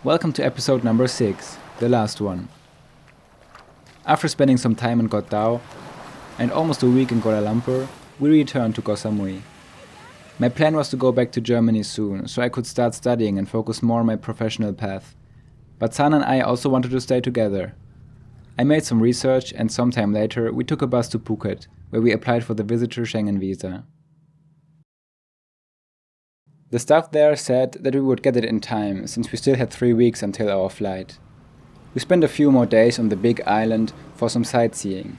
Welcome to episode number 6, the last one. After spending some time in Koh Tao and almost a week in Kuala Lumpur, we returned to Koh Samui. My plan was to go back to Germany soon, so I could start studying and focus more on my professional path. But San and I also wanted to stay together. I made some research and sometime later we took a bus to Phuket, where we applied for the visitor Schengenvisa. The staff there said that we would get it in time, since we still had 3 weeks until our flight. We spent a few more days on the big island for some sightseeing.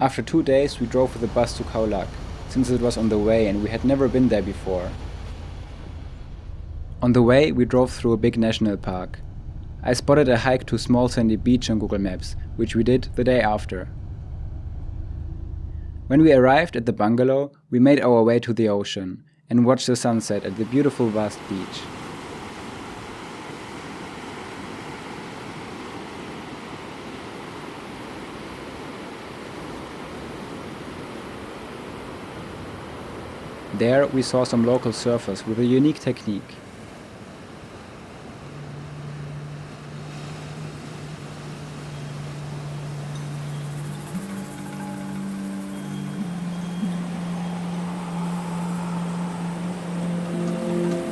After 2 days we drove with the bus to Khao Lak, since it was on the way and we had never been there before. On the way we drove through a big national park. I spotted a hike to a small sandy beach on Google Maps, which we did the day after. When we arrived at the bungalow, we made our way to the ocean and watched the sunset at the beautiful vast beach. There we saw some local surfers with a unique technique.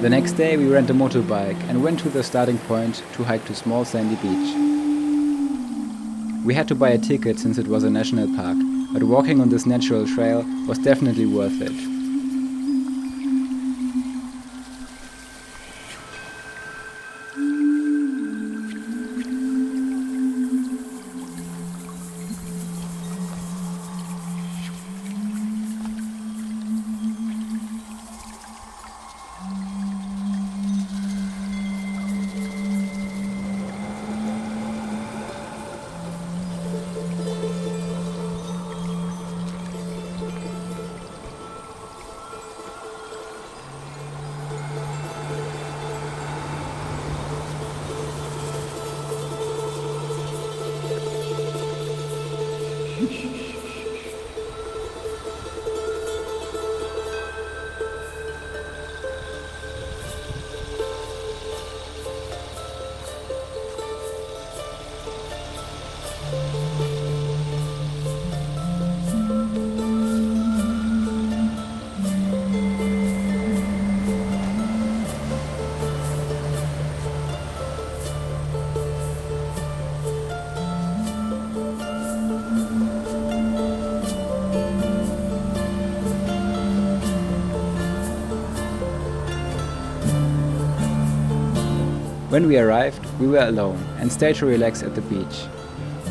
The next day we rent a motorbike and went to the starting point to hike to small sandy beach. We had to buy a ticket since it was a national park, but walking on this natural trail was definitely worth it. When we arrived, we were alone and stayed to relax at the beach.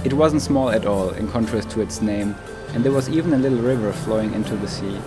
It wasn't small at all in contrast to its name, and there was even a little river flowing into the sea.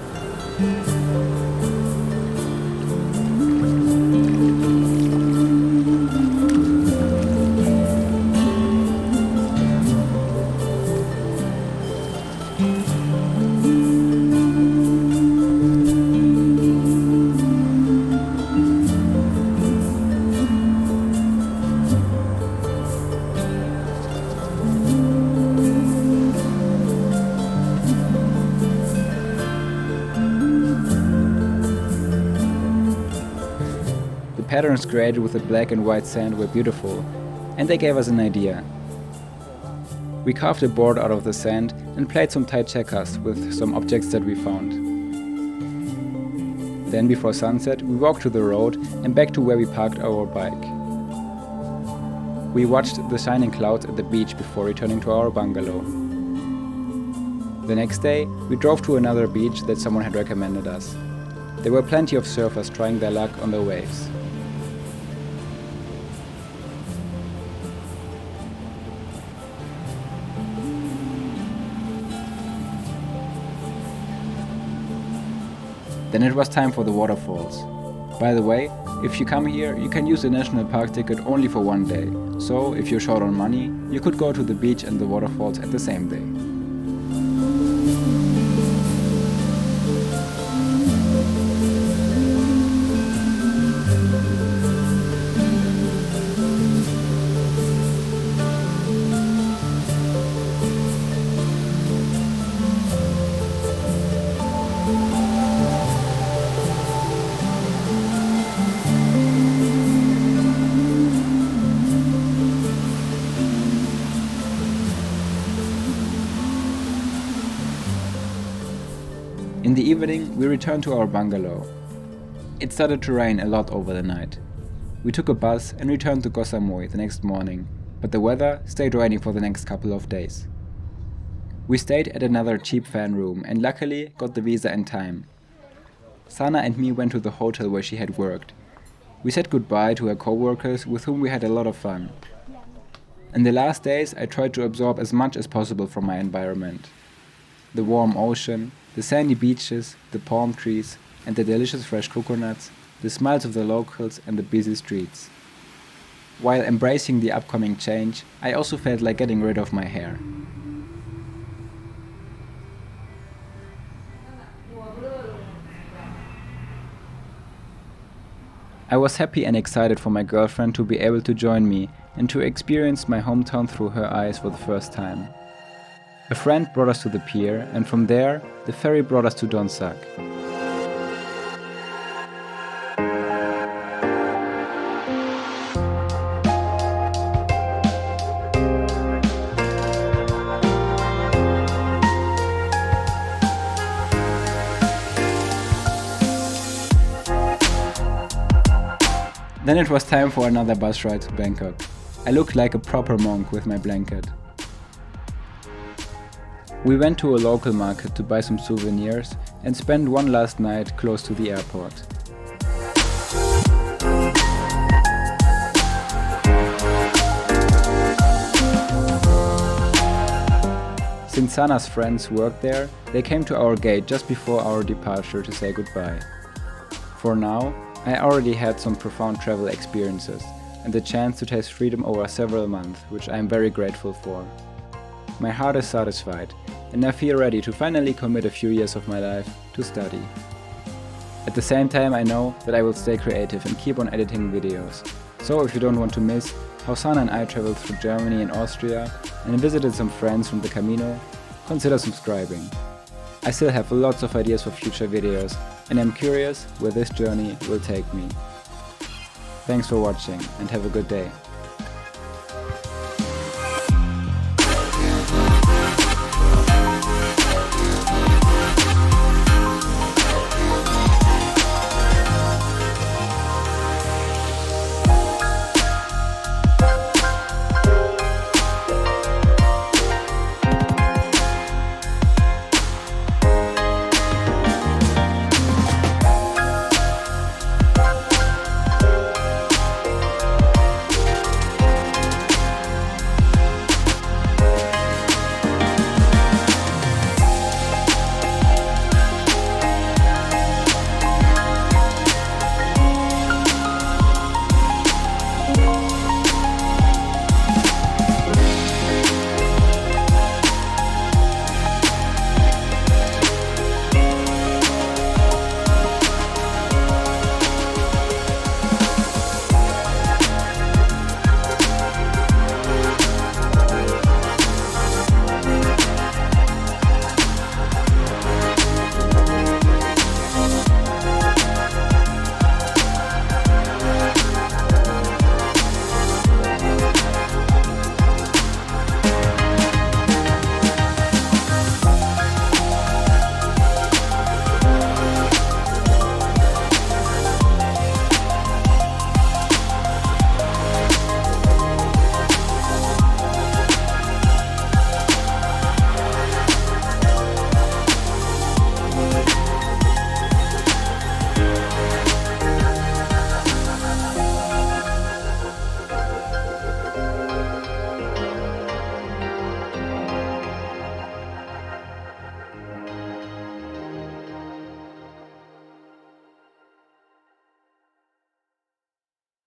The patterns created with the black and white sand were beautiful, and they gave us an idea. We carved a board out of the sand and played some Thai checkers with some objects that we found. Then before sunset we walked to the road and back to where we parked our bike. We watched the shining clouds at the beach before returning to our bungalow. The next day we drove to another beach that someone had recommended us. There were plenty of surfers trying their luck on the waves. Then it was time for the waterfalls. By the way, if you come here, you can use the national park ticket only for 1 day, so if you're short on money, you could go to the beach and the waterfalls at the same day. In the evening, we returned to our bungalow. It started to rain a lot over the night. We took a bus and returned to Koh Samui the next morning, but the weather stayed rainy for the next couple of days. We stayed at another cheap fan room and luckily got the visa in time. Sana and me went to the hotel where she had worked. We said goodbye to her co-workers with whom we had a lot of fun. In the last days, I tried to absorb as much as possible from my environment. The warm ocean, the sandy beaches, the palm trees, and the delicious fresh coconuts, the smiles of the locals and the busy streets. While embracing the upcoming change, I also felt like getting rid of my hair. I was happy and excited for my girlfriend to be able to join me and to experience my hometown through her eyes for the first time. A friend brought us to the pier, and from there, the ferry brought us to Don Sak. Then it was time for another bus ride to Bangkok. I looked like a proper monk with my blanket. We went to a local market to buy some souvenirs and spent one last night close to the airport. Since Sana's friends worked there, they came to our gate just before our departure to say goodbye. For now, I already had some profound travel experiences and the chance to taste freedom over several months, which I am very grateful for. My heart is satisfied and I feel ready to finally commit a few years of my life to study. At the same time, I know that I will stay creative and keep on editing videos. So if you don't want to miss how Sana and I traveled through Germany and Austria and visited some friends from the Camino, consider subscribing. I still have lots of ideas for future videos and I'm curious where this journey will take me. Thanks for watching and have a good day.